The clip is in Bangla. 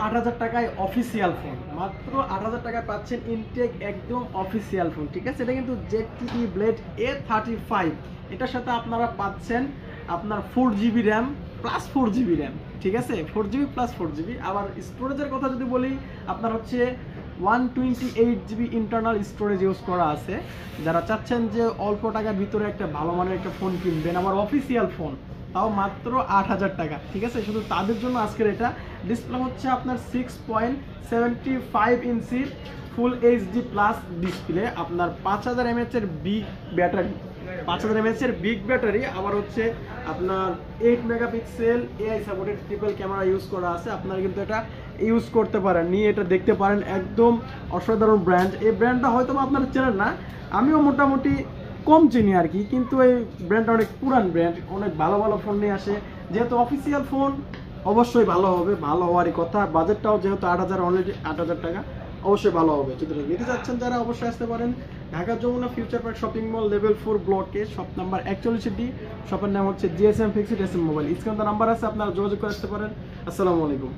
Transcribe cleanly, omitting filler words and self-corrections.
৮,০০০ টাকায় অফিসিয়াল ফোন, মাত্র ৮,০০০ টাকায় পাচ্ছেন ইনটেক একদম অফিসিয়াল ফোন, ঠিক আছে। এটা কিন্তু ZTE Blade A35, এটার সাথে আপনারা পাচ্ছেন আপনার 4GB RAM plus 4GB RAM, ঠিক আছে, 4GB প্লাস 4GB। আবার স্টোরেজের কথা যদি বলি, আপনার হচ্ছে 128GB ইন্টারনাল স্টোরেজ ইউজ করা আছে। যারা চাচ্ছেন যে অল্প টাকার ভিতরে একটা ভালো মানের একটা ফোন কিনবেন, আমার অফিসিয়াল ফোন, তাও মাত্র ৮,০০০ টাকা, ঠিক আছে, শুধু তাদের জন্য আজকের এটা। ডিসপ্লে হচ্ছে আপনার 6.75 ইঞ্চির ফুল এইচডি প্লাস ডিসপ্লে, আপনার 5000 mAh এর বিগ ব্যাটারি, 5000 mAh এর বিগ ব্যাটারি। আবার হচ্ছে আপনার 8 megapixel AI supported triple camera use করা আছে। আপনারা কিন্তু এটা ইউজ করতে পারেন, নিয়ে এটা দেখতে পারেন, একদম অসাধারণ ব্র্যান্ড। এই ব্র্যান্ডটা হয়তো আপনারা চেনেন না, আমিও মোটামুটি কম চিনি আর কি, কিন্তু এই ব্র্যান্ডটা অনেক পুরান ব্র্যান্ড, অনেক ভালো ভালো ফোন নিয়ে আসে। যেহেতু অফিসিয়াল ফোন, অবশ্যই ভালো হবে, ভালো হওয়ারই কথা। বাজেটটাও যেহেতু 8,000, অলরেডি 8,000 টাকা, অবশ্যই ভালো হবে। যদি নিতে চাচ্ছেন যারা, অবশ্যই আসতে পারেন Dhaka Jamuna future park shopping mall level 4 ব্লকে, শপ নাম্বার 41D। শপের নাম হচ্ছে GSM ফিক্সড SM মোবাইল। স্ক্রিনে নাম্বার আছে, আপনারা যোগাযোগ করে আসতে পারেন। আসসালামু আলাইকুম।